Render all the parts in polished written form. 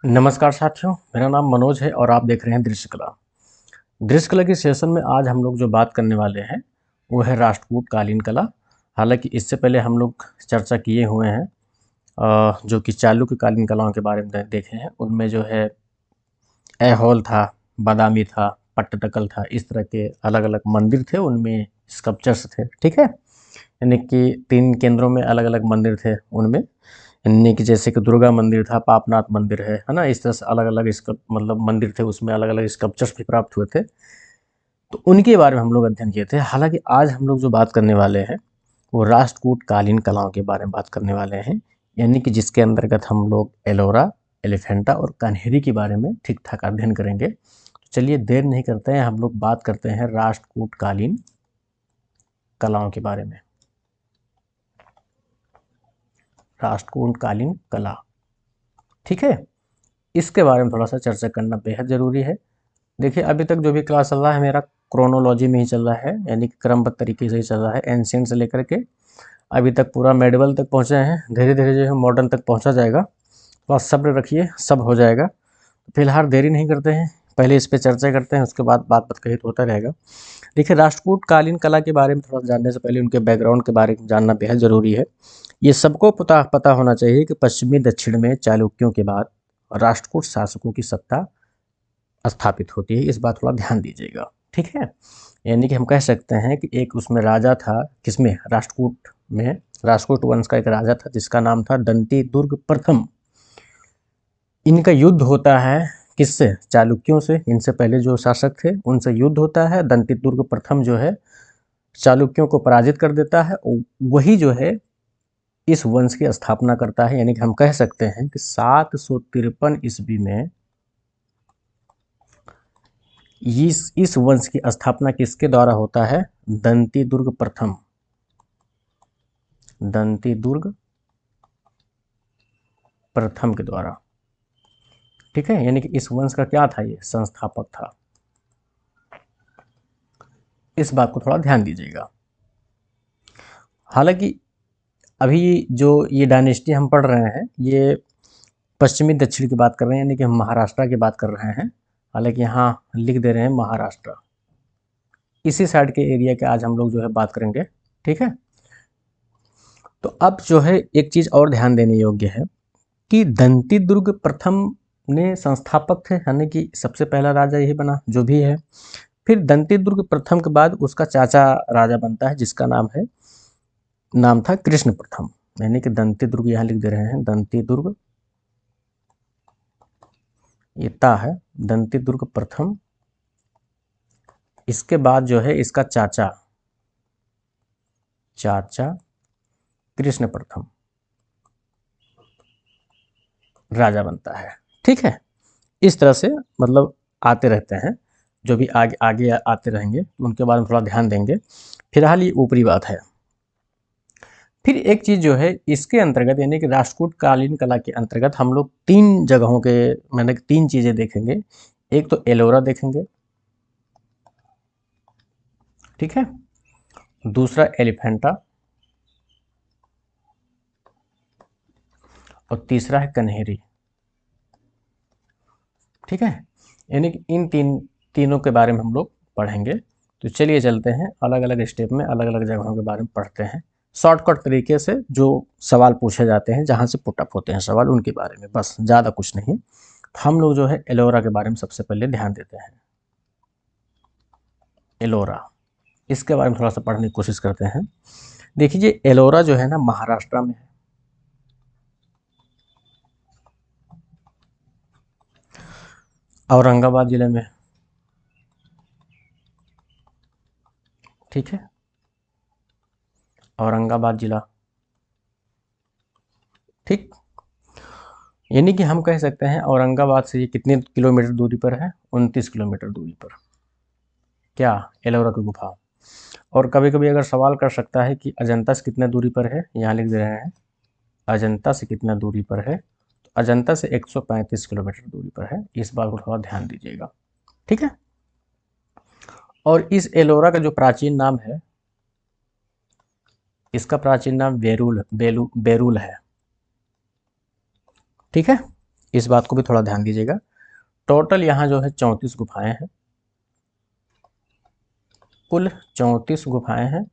नमस्कार साथियों, मेरा नाम मनोज है और आप देख रहे हैं दृश्य कला। दृश्य कला के सेशन में आज हम लोग जो बात करने वाले हैं वो है राष्ट्रकूट कालीन कला। हालांकि इससे पहले हम लोग चर्चा किए हुए हैं जो कि चालुक्य कालीन कलाओं के बारे में देखे हैं। उनमें जो है ऐहोल था, बादामी था, पट्टदकल था, इस तरह के अलग अलग मंदिर थे, उनमें स्कल्पचर्स थे। ठीक है, यानी कि 3 केंद्रों में अलग अलग मंदिर थे उनमें, यानी कि जैसे कि दुर्गा मंदिर था, पापनाथ मंदिर है ना। इस तरह से अलग अलग मतलब मंदिर थे, उसमें अलग अलग स्कल्पचर्स भी प्राप्त हुए थे। तो उनके बारे में हम लोग अध्ययन किए थे। हालांकि आज हम लोग जो बात करने वाले हैं वो राष्ट्रकूट कालीन कलाओं के बारे में बात करने वाले हैं, यानी कि जिसके अंतर्गत हम लोग एलोरा, एलिफेंटा और कन्हेरी के बारे में ठीक ठाक अध्ययन करेंगे। तो चलिए देर नहीं करते हैं, हम लोग बात करते हैं राष्ट्रकूट कालीन कलाओं के बारे में। राष्ट्रकूट कालीन कला, ठीक है, इसके बारे में थोड़ा सा चर्चा करना बेहद ज़रूरी है। देखिए, अभी तक जो भी क्लास चल रहा है मेरा क्रोनोलॉजी में ही चल रहा है, यानी कि क्रमबद्ध तरीके से ही चल रहा है। एंशिएंट से लेकर के अभी तक पूरा मेडिवल तक पहुँचे हैं। धीरे धीरे जो है मॉडर्न तक पहुँचा जाएगा। तो आप सब्र रखिए, सब हो जाएगा। फिलहाल देरी नहीं करते हैं, पहले इस पर चर्चा करते हैं, उसके बाद बात कही तो होता रहेगा। देखिए, राष्ट्रकूट कालीन कला के बारे में थोड़ा जानने से पहले उनके बैकग्राउंड के बारे में जानना बेहद ज़रूरी है। ये सबको पता होना चाहिए कि पश्चिमी दक्षिण में चालुक्यों के बाद राष्ट्रकूट शासकों की सत्ता स्थापित होती है। इस बात थोड़ा ध्यान दीजिएगा, ठीक है। यानी कि हम कह सकते हैं कि एक उसमें राजा था, किसमें, राष्ट्रकूट में। राष्ट्रकूट वंश का एक राजा था जिसका नाम था दंती दुर्ग प्रथम। इनका युद्ध होता है किससे, चालुक्यों से। इनसे पहले जो शासक थे उनसे युद्ध होता है। दंती दुर्ग प्रथम जो है चालुक्यों को पराजित कर देता है, वही जो है इस वंश की स्थापना करता है। यानी कि हम कह सकते हैं कि 753 ईस्वी में इस वंश की स्थापना किसके द्वारा होता है, दंती दुर्ग प्रथम। दंती दुर्ग प्रथम के द्वारा, ठीक है। यानी कि इस वंश का क्या था, ये संस्थापक था। इस बात को थोड़ा ध्यान दीजिएगा। हालांकि अभी जो ये डायनेस्टी हम पढ़ रहे हैं ये पश्चिमी दक्षिण की बात कर रहे हैं, यानी कि हम महाराष्ट्र की बात कर रहे हैं। हालांकि यहाँ लिख दे रहे हैं महाराष्ट्र। इसी साइड के एरिया के आज हम लोग जो है बात करेंगे, ठीक है। तो अब जो है एक चीज़ और ध्यान देने योग्य है कि दंती दुर्ग प्रथम ने संस्थापक थे, यानी कि सबसे पहला राजा यही बना जो भी है। फिर दंती दुर्ग प्रथम के बाद उसका चाचा राजा बनता है जिसका नाम था कृष्ण प्रथम। यानी कि दंती दुर्ग यहाँ लिख दे रहे हैं, दंती दुर्ग, ये ता है, दंती दुर्ग प्रथम। इसके बाद जो है इसका चाचा कृष्ण प्रथम राजा बनता है, ठीक है। इस तरह से मतलब आते रहते हैं, जो भी आगे आगे आते रहेंगे तो उनके बारे में थोड़ा ध्यान देंगे। फिलहाल ये ऊपरी बात है। फिर एक चीज़ जो है इसके अंतर्गत, यानी कि राष्ट्रकूट कालीन कला के अंतर्गत हम लोग 3 जगहों के, मैंने 3 चीज़ें देखेंगे। एक तो एलोरा देखेंगे, ठीक है, दूसरा एलिफेंटा और तीसरा है कन्हेरी, ठीक है। यानी कि इन तीनों के बारे में हम लोग पढ़ेंगे। तो चलिए चलते हैं, अलग अलग स्टेप में अलग अलग जगहों के बारे में पढ़ते हैं। शॉर्टकट तरीके से जो सवाल पूछे जाते हैं, जहाँ से पुटअप होते हैं सवाल, उनके बारे में, बस ज़्यादा कुछ नहीं। तो हम लोग जो है एलोरा के बारे में सबसे पहले ध्यान देते हैं। एलोरा, इसके बारे में थोड़ा सा पढ़ने की कोशिश करते हैं। देखिए, एलोरा जो है ना महाराष्ट्र में है, औरंगाबाद जिले में, ठीक है, औरंगाबाद जिला, ठीक। यानी कि हम कह सकते हैं औरंगाबाद से ये कितने किलोमीटर दूरी पर है, 29 किलोमीटर दूरी पर, क्या, एलोरा की गुफा। और कभी कभी अगर सवाल कर सकता है कि अजंता से कितना दूरी पर है, यहाँ लिख दे रहे हैं अजंता से कितना दूरी पर है। तो अजंता से 135 किलोमीटर दूरी पर है। इस बात को थोड़ा ध्यान दीजिएगा, ठीक है। और इस एलोरा का जो प्राचीन नाम है, इसका प्राचीन नाम बेरूल है, ठीक है। इस बात को भी थोड़ा ध्यान दीजिएगा। टोटल यहाँ जो है 34 गुफाएं हैं, कुल 34 गुफाएं हैं।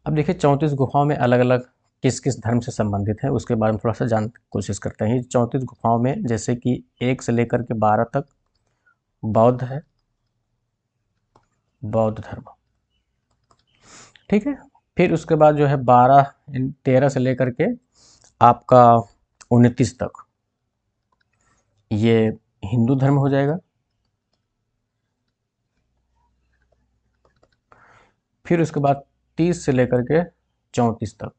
अब देखिए 34 गुफाओं में अलग अलग किस किस धर्म से संबंधित है उसके बारे में थोड़ा सा जानने की कोशिश करते हैं। 34 गुफाओं में जैसे कि 1 से लेकर के 12 तक बौद्ध है, बौद्ध धर्म, ठीक है। फिर उसके बाद जो है 13 से लेकर के आपका 29 तक ये हिंदू धर्म हो जाएगा। फिर उसके बाद 30 से लेकर के 34 तक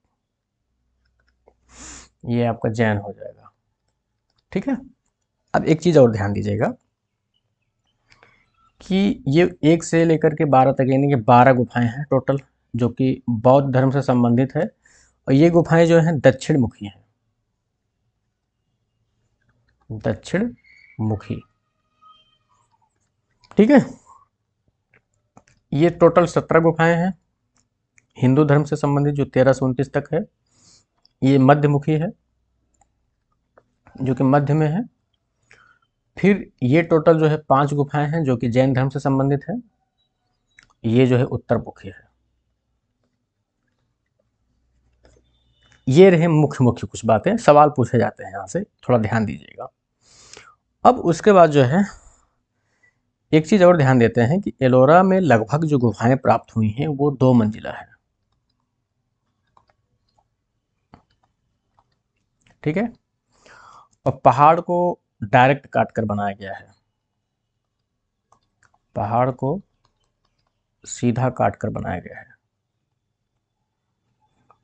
ये आपका जैन हो जाएगा, ठीक है। अब एक चीज़ और ध्यान दीजिएगा कि ये 1 से लेकर के 12 तक यानी कि 12 गुफाएं हैं टोटल, जो कि बौद्ध धर्म से संबंधित है। और ये गुफाएं जो हैं दक्षिण मुखी हैं, दक्षिण मुखी, ठीक है। ये टोटल 17 गुफाएं हैं हिंदू धर्म से संबंधित, जो 13 से 29 तक है। ये मध्यमुखी है, जो कि मध्य में है। फिर ये टोटल जो है 5 गुफाएं हैं जो कि जैन धर्म से संबंधित है। ये जो है उत्तरमुखी है। ये रहे मुख्य मुख्य कुछ बातें, सवाल पूछे जाते हैं यहाँ से, थोड़ा ध्यान दीजिएगा। अब उसके बाद जो है एक चीज़ और ध्यान देते हैं कि एलोरा में लगभग जो गुफाएं प्राप्त हुई हैं वो 2 मंजिला है, ठीक है। और पहाड़ को डायरेक्ट काट कर बनाया गया है, पहाड़ को सीधा काट कर बनाया गया है,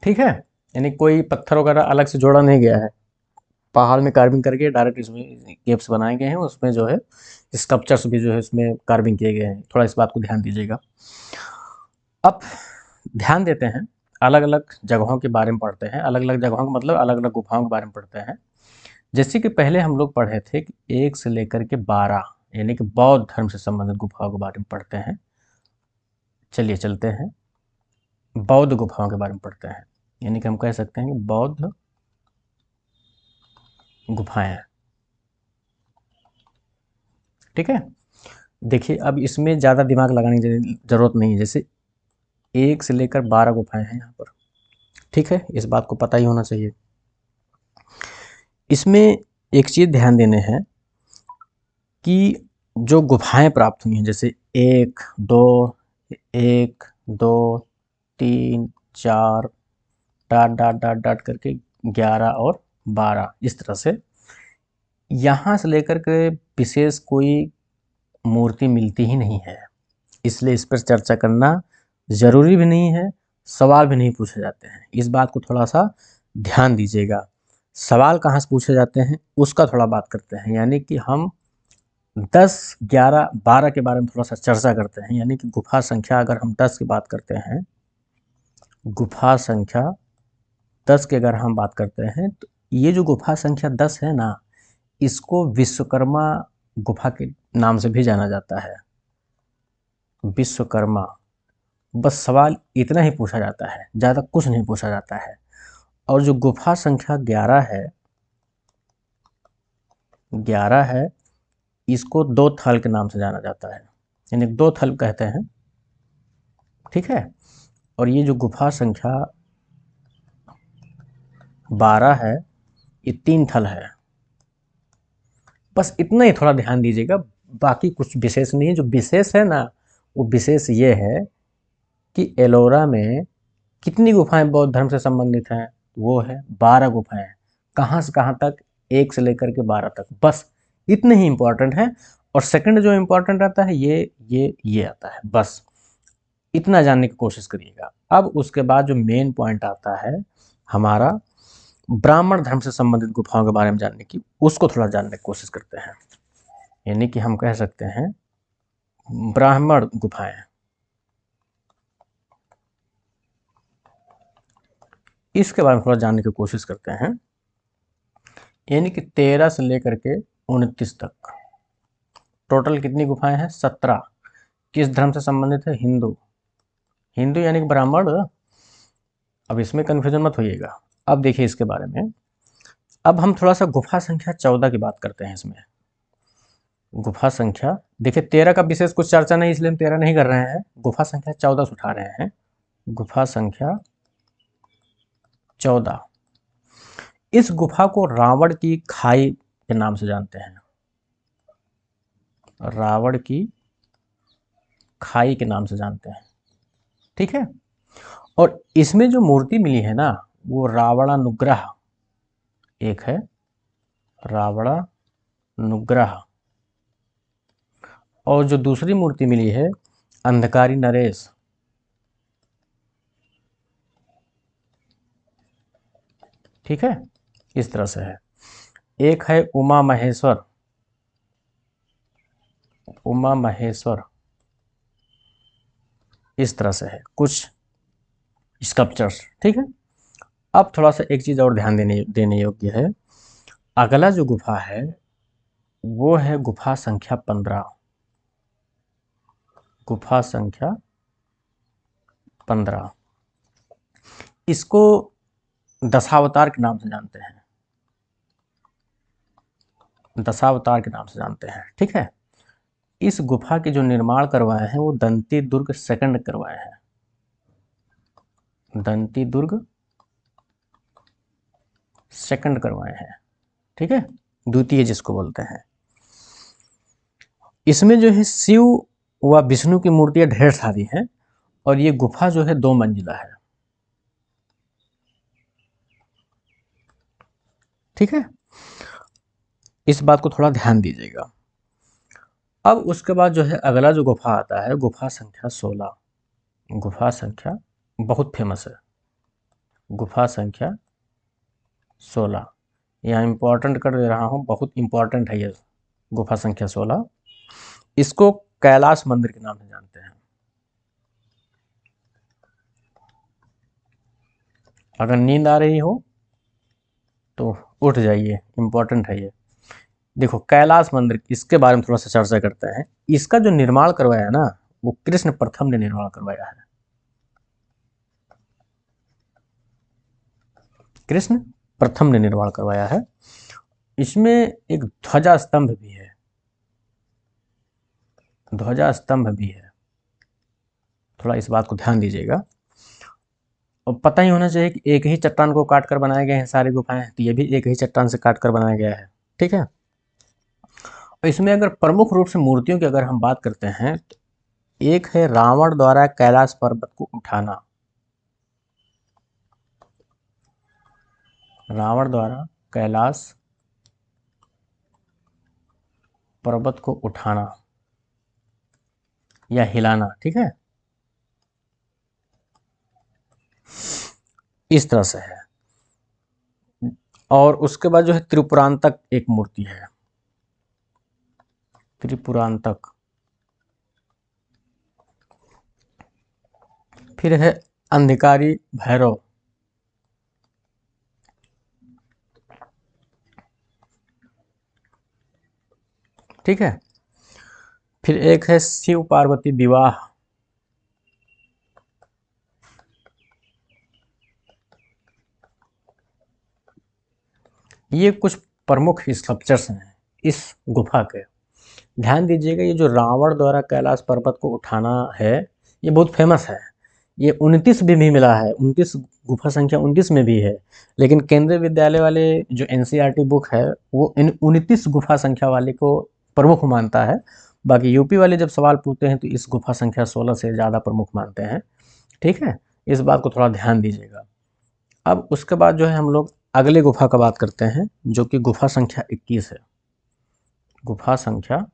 ठीक है। यानी कोई पत्थर वगैरह अलग से जोड़ा नहीं गया है, पहाड़ में कार्विंग करके डायरेक्ट इसमें केव्स बनाए गए हैं। उसमें जो है स्कल्पचर्स भी जो है इसमें कार्विंग किए गए हैं, थोड़ा इस बात को ध्यान दीजिएगा। अब ध्यान देते हैं, अलग अलग जगहों के बारे में पढ़ते हैं। अलग अलग जगहों का मतलब अलग अलग गुफाओं के बारे में पढ़ते हैं। जैसे कि पहले हम लोग पढ़े थे कि 1 से लेकर के 12 यानी कि बौद्ध धर्म से संबंधित गुफाओं के बारे में पढ़ते हैं। चलिए चलते हैं बौद्ध गुफाओं के बारे में पढ़ते हैं, यानी कि हम कह सकते हैं कि बौद्ध गुफाएं, ठीक है। देखिए अब इसमें ज़्यादा दिमाग लगाने की ज़रूरत नहीं है। जैसे 1 से लेकर 12 गुफाएं हैं यहाँ पर, ठीक है, इस बात को पता ही होना चाहिए। इसमें एक चीज़ ध्यान देने हैं कि जो गुफाएं प्राप्त हुई हैं, जैसे 1 2 1 2 3 4 डाट डाट डाट डाट करके 11 और 12, इस तरह से यहाँ से लेकर के विशेष कोई मूर्ति मिलती ही नहीं है। इसलिए इस पर चर्चा करना ज़रूरी भी नहीं है, सवाल भी नहीं पूछे जाते हैं। इस बात को थोड़ा सा ध्यान दीजिएगा। सवाल कहाँ से पूछे जाते हैं उसका थोड़ा बात करते हैं, यानी कि हम 10 11 12 के बारे में थोड़ा सा चर्चा करते हैं। यानी कि गुफा संख्या अगर हम 10 की बात करते हैं, गुफा संख्या 10 की अगर हम बात करते हैं, तो ये जो गुफा संख्या 10 है ना, इसको विश्वकर्मा गुफा के नाम से भी जाना जाता है, विश्वकर्मा। बस सवाल इतना ही पूछा जाता है, ज़्यादा कुछ नहीं पूछा जाता है। और जो गुफा संख्या 11 है, इसको 2 थल के नाम से जाना जाता है, यानी 2 थल कहते हैं, ठीक है। और ये जो गुफा संख्या 12 है, ये 3 थल है। बस इतना ही थोड़ा ध्यान दीजिएगा, बाकी कुछ विशेष नहीं है। जो विशेष है ना, वो विशेष ये है कि एलोरा में कितनी गुफाएं बौद्ध धर्म से संबंधित हैं, वो है 12 गुफाएं। कहाँ से कहाँ तक, 1 से लेकर के 12 तक, बस इतने ही इम्पोर्टेंट है। और सेकंड जो इम्पोर्टेंट आता है ये आता है, बस इतना जानने की कोशिश करिएगा। अब उसके बाद जो मेन पॉइंट आता है हमारा ब्राह्मण धर्म से संबंधित गुफाओं के बारे में जानने की, उसको थोड़ा जानने की कोशिश करते हैं। यानी कि हम कह सकते हैं ब्राह्मण गुफाएं, इसके बारे में थोड़ा जानने की कोशिश करते हैं। यानी कि 13 से लेकर के 29 तक टोटल कितनी गुफाएं हैं, 17। किस धर्म से संबंधित है, हिंदू, हिंदू यानी कि ब्राह्मण। अब इसमें कन्फ्यूजन मत होइएगा, अब देखिए इसके बारे में, अब हम थोड़ा सा गुफा संख्या 14 की बात करते हैं इसमें। गुफा संख्या, देखिए 13 का विशेष कुछ चर्चा नहीं, इसलिए हम 13 नहीं कर रहे हैं, गुफा संख्या 14 से उठा रहे हैं। गुफा संख्या 14, इस गुफा को रावण की खाई के नाम से जानते हैं। रावण की खाई के नाम से जानते हैं, ठीक है। और इसमें जो मूर्ति मिली है ना, वो रावणानुग्रह एक है, रावणानुग्रह। और जो दूसरी मूर्ति मिली है, अंधकारी नरेश, ठीक है, इस तरह से है। एक है उमा महेश्वर, उमा महेश्वर, इस तरह से है कुछ स्कल्पचर्स, ठीक है। अब थोड़ा सा एक चीज़ और ध्यान देने योग्य है, अगला जो गुफा है वो है गुफा संख्या 15। गुफा संख्या 15, इसको दशावतार के नाम से जानते हैं, दशावतार के नाम से जानते हैं, ठीक है। इस गुफा के जो निर्माण करवाए हैं वो दंती दुर्ग सेकंड करवाए हैं, दंती दुर्ग सेकंड करवाए हैं, ठीक है, द्वितीय जिसको बोलते हैं। इसमें जो है शिव व विष्णु की मूर्तियां ढेर सारी हैं, और ये गुफा जो है 2 मंजिला है, ठीक है। इस बात को थोड़ा ध्यान दीजिएगा। अब उसके बाद जो है अगला जो गुफा आता है, गुफा संख्या 16। गुफा संख्या बहुत फेमस है, गुफा संख्या 16, यहाँ इंपॉर्टेंट कर दे रहा हूँ, बहुत इंपॉर्टेंट है ये गुफा संख्या 16। इसको कैलाश मंदिर के नाम से जानते हैं। अगर नींद आ रही हो तो उठ जाइए, इंपॉर्टेंट है ये। देखो कैलाश मंदिर, इसके बारे में थोड़ा सा चर्चा करते हैं। इसका जो निर्माण करवाया है ना, वो कृष्ण प्रथम ने निर्माण करवाया है, कृष्ण प्रथम ने निर्माण करवाया है। इसमें एक ध्वजा स्तंभ भी है, ध्वजा स्तंभ भी है, थोड़ा इस बात को ध्यान दीजिएगा। और पता ही होना चाहिए कि एक ही चट्टान को काट कर बनाए गए हैं सारी गुफाएं, तो ये भी एक ही चट्टान से काट कर बनाया गया है, ठीक है। इसमें अगर प्रमुख रूप से मूर्तियों की अगर हम बात करते हैं, तो एक है रावण द्वारा कैलाश पर्वत को उठाना, रावण द्वारा कैलाश पर्वत को उठाना या हिलाना, ठीक है, इस तरह से है। और उसके बाद जो है त्रिपुरांतक एक मूर्ति है, त्रिपुरांतक। फिर है अंधकारी भैरव, ठीक है। फिर एक है शिव पार्वती विवाह, ये कुछ प्रमुख स्कल्पचर्स हैं इस गुफा के। ध्यान दीजिएगा, ये जो रावण द्वारा कैलाश पर्वत को उठाना है, ये बहुत फेमस है। ये 29 भी मिला है, 29, गुफा संख्या 29 में भी है। लेकिन केंद्रीय विद्यालय वाले जो एनसीईआरटी बुक है, वो इन 29 गुफा संख्या वाले को प्रमुख मानता है। बाकी यूपी वाले जब सवाल पूछते हैं तो इस गुफा संख्या 16 से ज़्यादा प्रमुख मानते हैं, ठीक है। इस बात को थोड़ा ध्यान दीजिएगा। अब उसके बाद जो है हम लोग अगले गुफा का बात करते हैं, जो कि गुफा संख्या 21 है। गुफा संख्या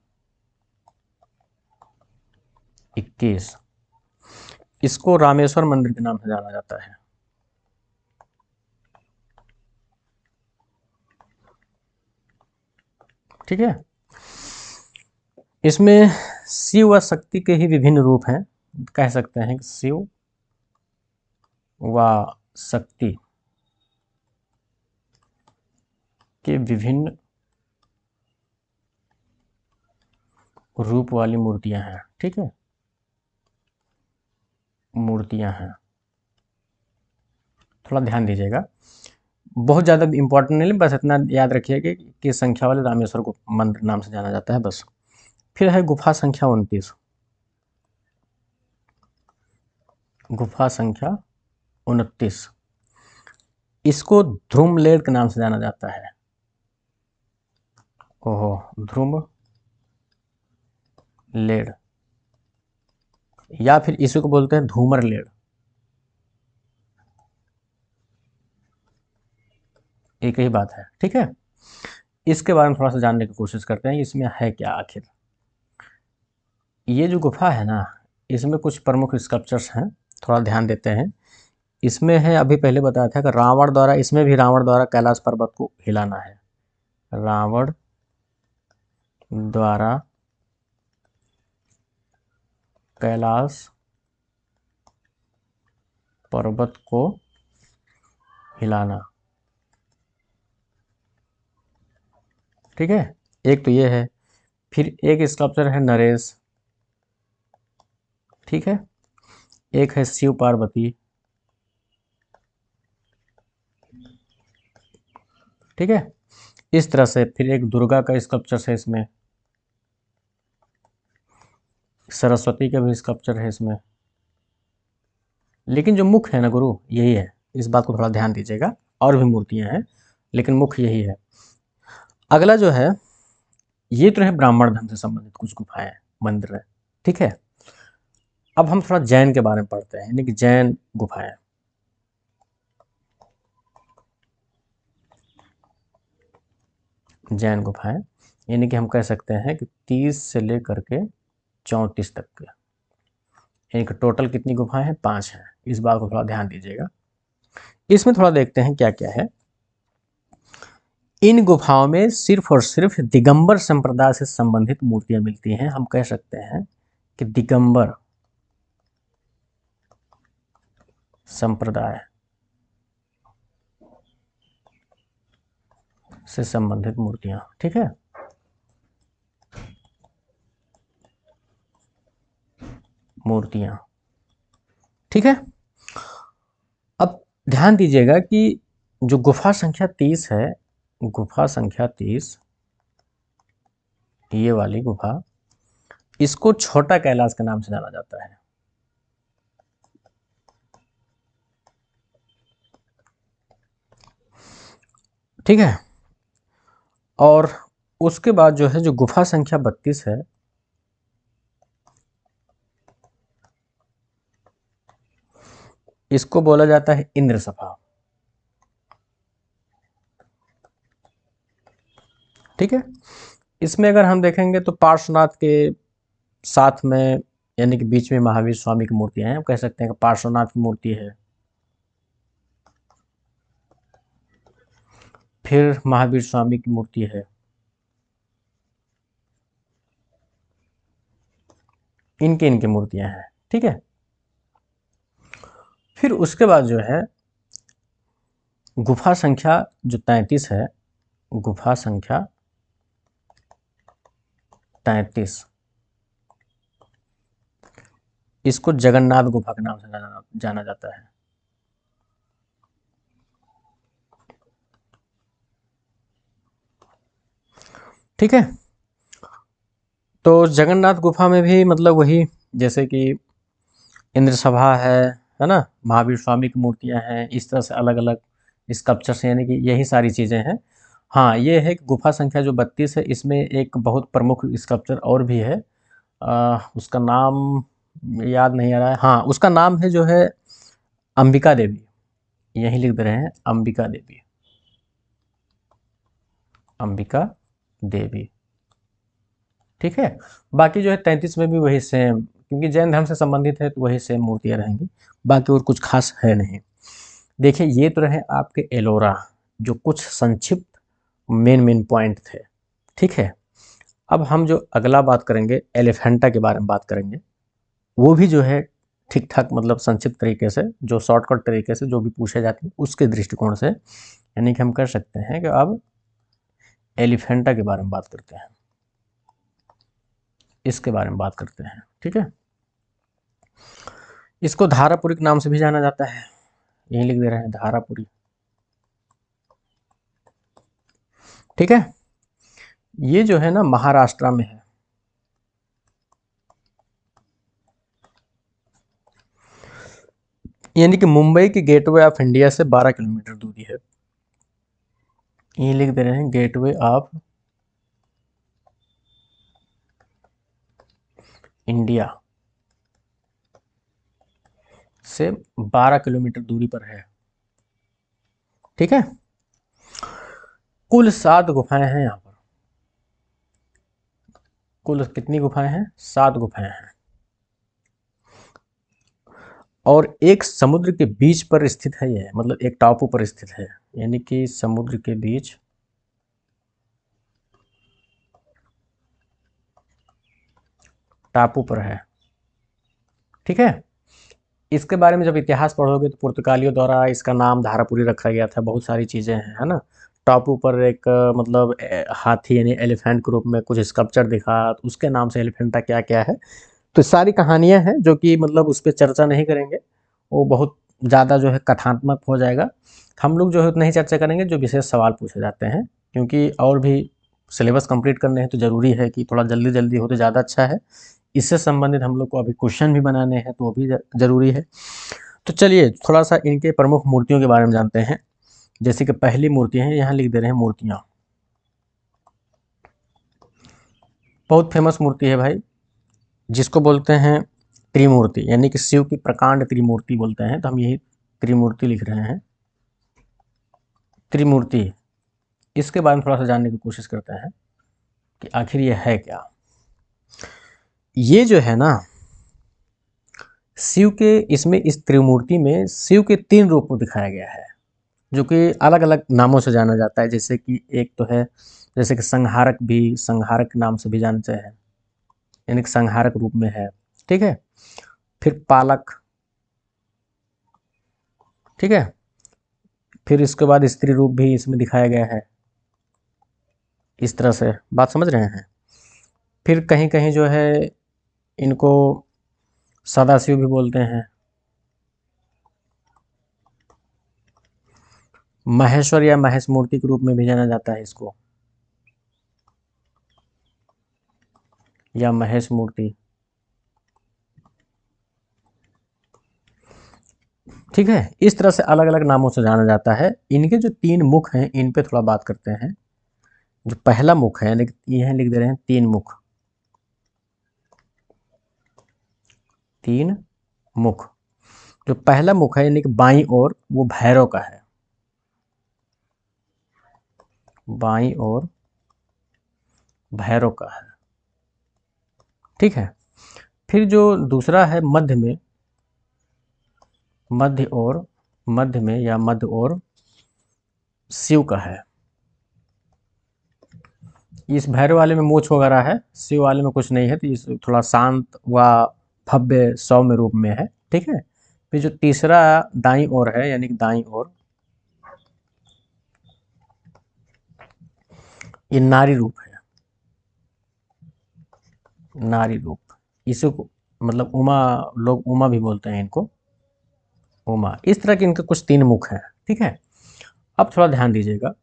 21, इसको रामेश्वर मंदिर के नाम से जाना जाता है, ठीक है। इसमें शिव व शक्ति के ही विभिन्न रूप हैं, कह सकते हैं कि शिव व शक्ति के विभिन्न रूप वाली मूर्तियां हैं, ठीक है, मूर्तियां हैं, थोड़ा ध्यान दीजिएगा। बहुत ज़्यादा इंपॉर्टेंट नहीं, बस इतना याद रखिए कि किस संख्या वाले रामेश्वर को मंदिर नाम से जाना जाता है बस। फिर है गुफा संख्या 29। गुफा संख्या 29, इसको ध्रुमलेड के नाम से जाना जाता है। ओहो, ध्रुम लेड, या फिर इसी को बोलते हैं धूमर लेड, एक ही बात है। ठीक है, इसके बारे में थोड़ा सा जानने की कोशिश करते हैं, इसमें है क्या आखिर। ये जो गुफा है ना, इसमें कुछ प्रमुख स्कल्पचर्स हैं, थोड़ा ध्यान देते हैं। इसमें है, अभी पहले बताया था कि रावण द्वारा, इसमें भी रावण द्वारा कैलाश पर्वत को हिलाना है। रावण द्वारा कैलाश पर्वत को हिलाना, ठीक है, एक तो ये है। फिर एक स्कल्पचर है नरेश, ठीक है, एक है शिव पार्वती, ठीक है, इस तरह से। फिर एक दुर्गा का स्कल्पचर है इसमें, सरस्वती का भी स्कल्पचर है इसमें, लेकिन जो मुख्य है ना गुरु, यही है, इस बात को थोड़ा ध्यान दीजिएगा। और भी मूर्तियां हैं लेकिन मुख्य यही है। अगला जो है, ये तो है ब्राह्मण धर्म से संबंधित कुछ गुफाएं, मंदिर है, ठीक है। अब हम थोड़ा जैन के बारे में पढ़ते हैं, यानी कि जैन गुफाएं। जैन गुफाएं, यानी कि हम कह सकते हैं कि 30 से लेकर के 34 तक के, यानी कि टोटल कितनी गुफाएं हैं, 5 हैं। इस बात को थोड़ा ध्यान दीजिएगा। इसमें थोड़ा देखते हैं क्या क्या है। इन गुफाओं में सिर्फ और सिर्फ दिगंबर संप्रदाय से संबंधित मूर्तियां मिलती हैं। हम कह सकते हैं कि दिगंबर संप्रदाय से संबंधित मूर्तियां, ठीक है, मूर्तियां, ठीक है। अब ध्यान दीजिएगा कि जो गुफा संख्या 30 है, गुफा संख्या 30, ये वाली गुफा, इसको छोटा कैलाश के नाम से जाना जाता है। ठीक है, और उसके बाद जो है, जो गुफा संख्या 32 है, इसको बोला जाता है इंद्र सभा, ठीक है। इसमें अगर हम देखेंगे तो पार्श्वनाथ के साथ में, यानी कि बीच में महावीर स्वामी की मूर्तियां हैं। हम कह सकते हैं कि पार्श्वनाथ की मूर्ति है, फिर महावीर स्वामी की मूर्ति है, इनकी इनकी मूर्तियां हैं, ठीक है। फिर उसके बाद जो है, गुफा संख्या जो 33 है, गुफा संख्या 33, इसको जगन्नाथ गुफा के नाम से जाना जाता है। ठीक है, तो जगन्नाथ गुफा में भी मतलब वही, जैसे कि इंद्र सभा है ना, महावीर स्वामी की मूर्तियां हैं, इस तरह से अलग अलग स्कल्पचर्स, यानी कि यही सारी चीज़ें हैं। हाँ, ये है कि गुफा संख्या जो 32 है, इसमें एक बहुत प्रमुख स्कल्पचर और भी है। उसका नाम याद नहीं आ रहा है। हाँ, उसका नाम है जो है अंबिका देवी, यही लिख दे रहे हैं, अंबिका देवी, अंबिका देवी, ठीक है। बाकी जो है 33 में भी वही सेम, क्योंकि जैन धर्म से संबंधित है तो वही सेम मूर्तियाँ रहेंगी, बाकी और कुछ खास है नहीं। देखिए, ये तो रहे आपके एलोरा, जो कुछ संक्षिप्त मेन मेन पॉइंट थे, ठीक है। अब हम जो अगला बात करेंगे, एलिफेंटा के बारे में बात करेंगे। वो भी जो है ठीक ठाक, मतलब संक्षिप्त तरीके से, जो शॉर्टकट तरीके से जो भी पूछे जाते हैं उसके दृष्टिकोण से, यानी कि हम कर सकते हैं कि अब एलिफेंटा के बारे में बात करते हैं, इसके बारे में बात करते हैं, ठीक है। इसको धारापुरी के नाम से भी जाना जाता है, यही लिख दे रहे हैं, धारापुरी, ठीक है, ये जो है ना महाराष्ट्र में है। यानी कि मुंबई की गेटवे ऑफ इंडिया से 12 किलोमीटर दूरी है। ये लिख दे रहे हैं, गेटवे ऑफ इंडिया से 12 किलोमीटर दूरी पर है। ठीक है, कुल 7 गुफाएं हैं यहाँ पर। कुल कितनी गुफाएं हैं? 7 गुफाएं हैं। और एक समुद्र के बीच पर स्थित है ये, मतलब एक टापू पर स्थित है, यानी कि समुद्र के बीच टापू पर है। ठीक है, इसके बारे में जब इतिहास पढ़ोगे तो पुर्तगालियों द्वारा इसका नाम धारापुरी रखा गया था, बहुत सारी चीज़ें हैं, है ना। टापू पर एक मतलब हाथी यानी एलिफेंट के रूप में कुछ स्कल्पचर दिखा, तो उसके नाम से एलिफेंटा क्या क्या है, तो सारी कहानियां हैं जो कि मतलब उस पर चर्चा नहीं करेंगे, वो बहुत ज़्यादा जो है कथात्मक हो जाएगा। हम लोग जो है उतना ही चर्चा करेंगे जो विशेष सवाल पूछे जाते हैं, क्योंकि और भी सिलेबस कंप्लीट करने हैं तो ज़रूरी है कि थोड़ा जल्दी जल्दी हो तो ज़्यादा अच्छा है। इससे संबंधित हम लोग को अभी क्वेश्चन भी बनाने हैं तो वो भी ज़रूरी है। तो चलिए थोड़ा सा इनके प्रमुख मूर्तियों के बारे में जानते हैं। जैसे कि पहली मूर्ति है, यहाँ लिख दे रहे हैं मूर्तियाँ। बहुत फेमस मूर्ति है भाई, जिसको बोलते हैं त्रिमूर्ति, यानी कि शिव की प्रकांड त्रिमूर्ति बोलते हैं, तो हम यही त्रिमूर्ति लिख रहे हैं। त्रिमूर्ति, इसके बारे में थोड़ा सा जानने की कोशिश करते हैं कि आखिर ये है क्या। ये जो है ना शिव के, इसमें इस त्रिमूर्ति में शिव के 3 रूप को दिखाया गया है, जो कि अलग अलग नामों से जाना जाता है। जैसे कि एक तो है, जैसे कि संहारक, भी संहारक नाम से भी जानते हैं, यानी कि संहारक रूप में है। ठीक है, फिर पालक, ठीक है, फिर इसके बाद स्त्री रूप भी इसमें दिखाया गया है, इस तरह से, बात समझ रहे हैं। फिर कहीं कहीं जो है इनको सदाशिव भी बोलते हैं, महेश्वर या महेश मूर्ति के रूप में भी जाना जाता है इसको, या महेश मूर्ति। ठीक है, इस तरह से अलग अलग नामों से जाना जाता है। इनके जो 3 मुख हैं इन पे थोड़ा बात करते हैं। जो पहला मुख है, ये लिख दे रहे हैं 3 मुख, 3 मुख। जो पहला मुख है यानी कि बाईं ओर, वो भैरव का है, बाईं ओर भैरव का है। ठीक है, फिर जो दूसरा है मध्य में, मध्य ओर, मध्य में या मध्य ओर शिव का है। इस भैरव वाले में मूछ वगैरह है, शिव वाले में कुछ नहीं है, तो इस थोड़ा शांत व भव्य सौम्य रूप में है। ठीक है, फिर जो तीसरा दाईं ओर है, यानी कि दाईं ओर, ये नारी रूप है, नारी रूप। इसको मतलब उमा, लोग उमा भी बोलते हैं इनको, उमा। इस तरह के इनके कुछ 3 मुख हैं। ठीक है, अब थोड़ा ध्यान दीजिएगा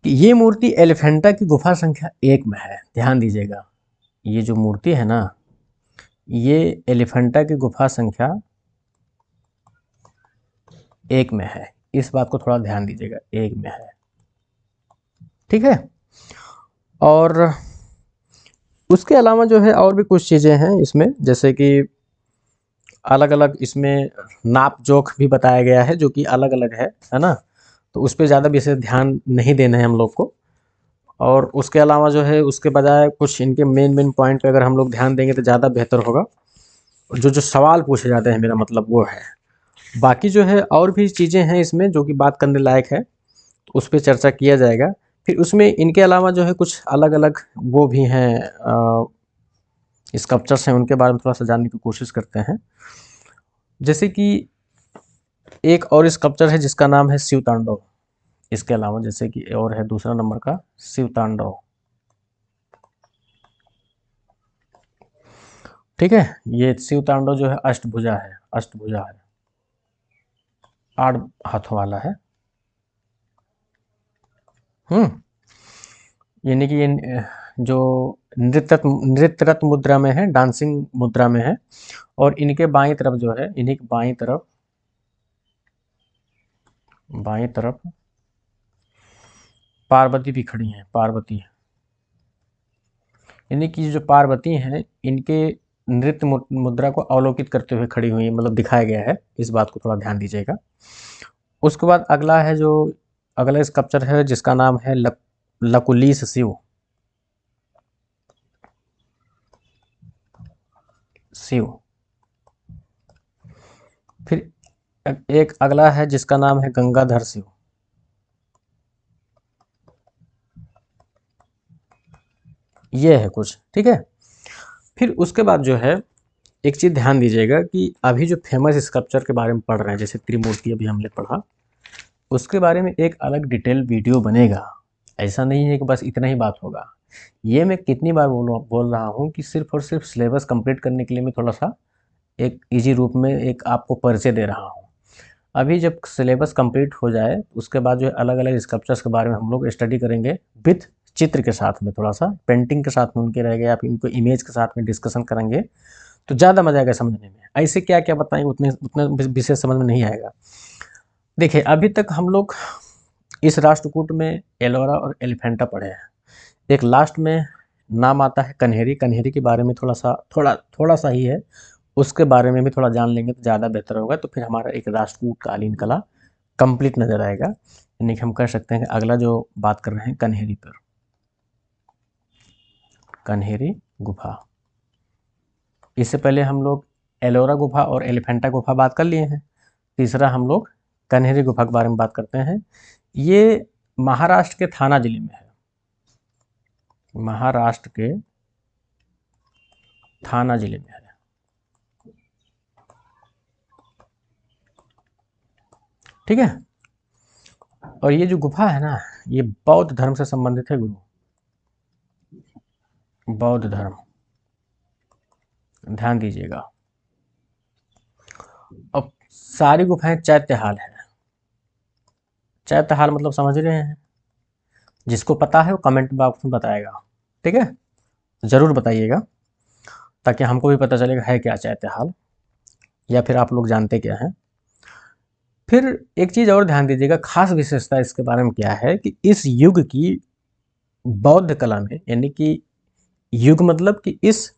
कि ये मूर्ति एलिफेंटा की गुफा संख्या 1 में है। ध्यान दीजिएगा, ये जो मूर्ति है ना, ये एलिफेंटा की गुफा संख्या 1 में है। इस बात को थोड़ा ध्यान दीजिएगा, 1 में है। ठीक है, और उसके अलावा जो है और भी कुछ चीज़ें हैं इसमें, जैसे कि अलग अलग इसमें नाप जोख भी बताया गया है, जो कि अलग अलग है ना। तो उस पर ज़्यादा विशेष ध्यान नहीं देना है हम लोग को। और उसके अलावा जो है, उसके बजाय कुछ इनके मेन मेन पॉइंट पे अगर हम लोग ध्यान देंगे तो ज़्यादा बेहतर होगा। जो जो सवाल पूछे जाते हैं, मेरा मतलब वो है। बाकी जो है और भी चीज़ें हैं इसमें जो कि बात करने लायक है, तो उस पर चर्चा किया जाएगा। फिर उसमें इनके अलावा जो है कुछ अलग अलग वो भी हैं, स्कल्पचर्स हैं, उनके बारे में थोड़ा सा जानने की कोशिश करते हैं। जैसे कि एक और स्कल्पचर है जिसका नाम है शिव तांडव। इसके अलावा जैसे कि और है दूसरा नंबर का शिव तांडव। ठीक है, ये शिव तांडव जो है अष्टभुजा है, अष्टभुजा है, 8 हाथों वाला है। यानी कि ये जो नृत्यरत मुद्रा में है, डांसिंग मुद्रा में है, और इनके बाईं तरफ जो है, इन्हीं के बाईं तरफ पार्वती भी खड़ी हैं। पार्वती, यानी कि जो पार्वती हैं, इनके नृत्य मुद्रा को अवलोकित करते हुए खड़ी हुई, मतलब दिखाया गया है। इस बात को थोड़ा ध्यान दीजिएगा। उसके बाद अगला है, जो अगला स्कल्पचर है जिसका नाम है लकुलीस शिव। फिर एक अगला है जिसका नाम है गंगाधर शिव। ये है कुछ, ठीक है। फिर उसके बाद जो है, एक चीज़ ध्यान दीजिएगा कि अभी जो फेमस स्कल्पचर के बारे में पढ़ रहे हैं, जैसे त्रिमूर्ति अभी हमने पढ़ा, उसके बारे में एक अलग डिटेल वीडियो बनेगा। ऐसा नहीं है कि बस इतना ही बात होगा। ये मैं कितनी बार बोल रहा हूँ कि सिर्फ और सिर्फ सिलेबस कंप्लीट करने के लिए मैं थोड़ा सा एक इजी रूप में एक आपको परिचय दे रहा हूँ। अभी जब सिलेबस कंप्लीट हो जाए, उसके बाद जो है अलग अलग स्कल्पचर्स के बारे में हम लोग स्टडी करेंगे, विथ चित्र के साथ में, थोड़ा सा पेंटिंग के साथ में उनके रहेगा, या फिर इनको इमेज के साथ में डिस्कशन करेंगे, तो ज़्यादा मजा आएगा समझने में। ऐसे क्या क्या बताएंगे, उतना विशेष समझ में नहीं आएगा। देखिए, अभी तक हम लोग इस राष्ट्रकूट में एलोरा और एलिफेंटा पढ़े हैं। एक लास्ट में नाम आता है कन्हेरी। कन्हेरी के बारे में थोड़ा सा ही है, उसके बारे में भी थोड़ा जान लेंगे तो ज़्यादा बेहतर होगा। तो फिर हमारा एक राष्ट्रकूट कालीन कला कंप्लीट नज़र आएगा। यानी कि हम कह सकते हैं कि अगला जो बात कर रहे हैं कन्हेरी पर, कन्हेरी गुफा। इससे पहले हम लोग एलोरा गुफा और एलिफेंटा गुफा बात कर लिए हैं। तीसरा हम लोग कन्हेरी गुफा के बारे में बात करते हैं। ये महाराष्ट्र के थाना जिले में है। महाराष्ट्र के थाना जिले में है। ठीक है। और ये जो गुफा है ना, ये बौद्ध धर्म से संबंधित है गुरु। बौद्ध धर्म, ध्यान दीजिएगा। अब सारी गुफाएं चैत्यहाल है। चैत्यहाल मतलब समझ रहे हैं? जिसको पता है वो कमेंट बॉक्स में बताएगा। ठीक है, ज़रूर बताइएगा, ताकि हमको भी पता चलेगा है क्या चैत्यहाल, या फिर आप लोग जानते क्या हैं। फिर एक चीज़ और ध्यान दीजिएगा, खास विशेषता इसके बारे में क्या है कि इस युग की बौद्ध कला में, यानी कि युग मतलब कि इस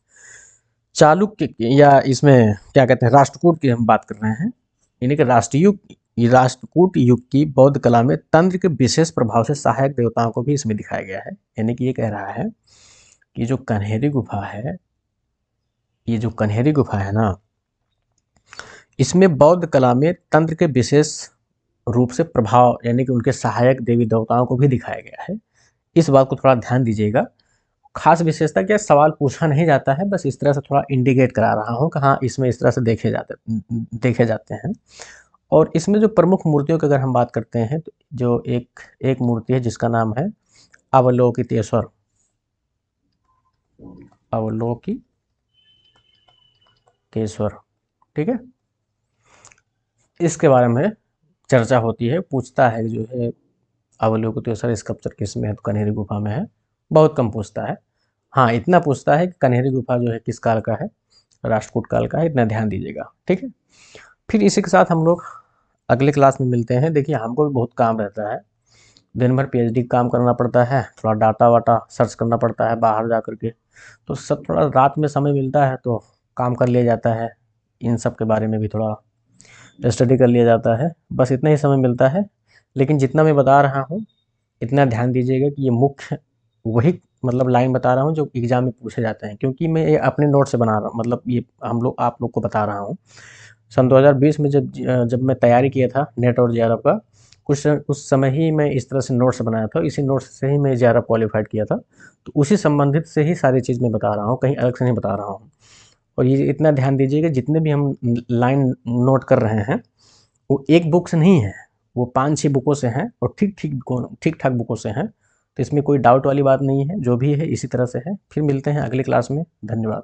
चालुक्य या इसमें क्या कहते हैं, राष्ट्रकूट की हम बात कर रहे हैं, यानी कि राष्ट्रकूट युग की बौद्ध कला में तंत्र के विशेष प्रभाव से सहायक देवताओं को भी इसमें दिखाया गया है। यानी कि ये कह रहा है कि जो कन्हेरी गुफा है, ये जो कन्हेरी गुफा है ना, इसमें बौद्ध कला में तंत्र के विशेष रूप से प्रभाव, यानी कि उनके सहायक देवी देवताओं को भी दिखाया गया है। इस बात को थोड़ा ध्यान दीजिएगा। खास विशेषता क्या, सवाल पूछा नहीं जाता है, बस इस तरह से थोड़ा इंडिकेट करा रहा हूँ कि हाँ, इसमें इस तरह से देखे जाते हैं। और इसमें जो प्रमुख मूर्तियों की अगर हम बात करते हैं, तो जो एक मूर्ति है जिसका नाम है अवलोकितेश्वर। अवलोकितेश्वर, ठीक है। इसके बारे में चर्चा होती है, पूछता है जो है अवलोकितेश्वर स्कल्पचर किस में है, तो कन्हेरी गुफा में है। बहुत कम पूछता है। हाँ, इतना पूछता है कि कन्हेरी गुफा जो है किस काल का है, राष्ट्रकूट काल का है। इतना ध्यान दीजिएगा, ठीक है। फिर इसी के साथ हम लोग अगले क्लास में मिलते हैं। देखिए, हमको भी बहुत काम रहता है, दिन भर पीएचडी काम करना पड़ता है, थोड़ा डाटा वाटा सर्च करना पड़ता है बाहर जा कर के, तो सब थोड़ा रात में समय मिलता है तो काम कर लिया जाता है। इन सब के बारे में भी थोड़ा स्टडी कर लिया जाता है। बस इतना ही समय मिलता है। लेकिन जितना मैं बता रहा हूँ, इतना ध्यान दीजिएगा कि ये मुख्य वही मतलब लाइन बता रहा हूँ जो एग्ज़ाम में पूछे जाते हैं, क्योंकि मैं ये अपने नोट से बना रहा हूँ, मतलब ये आप लोग को बता रहा हूँ। सन 2020 में जब मैं तैयारी किया था नेट और जेआरएफ का, उस समय ही मैं इस तरह से नोट्स बनाया था। इसी नोट्स से ही मैं जेआरएफ क्वालिफाइड किया था, तो उसी संबंधित से ही सारी चीज़ मैं बता रहा हूँ, कहीं अलग से नहीं बता रहा हूँ। और ये इतना ध्यान दीजिएगा, जितने भी हम लाइन नोट कर रहे हैं, वो एक बुक से नहीं है, वो 5-6 बुकों से हैं, और ठीक ठाक बुकों से हैं। तो इसमें कोई डाउट वाली बात नहीं है, जो भी है इसी तरह से है। फिर मिलते हैं अगली क्लास में। धन्यवाद।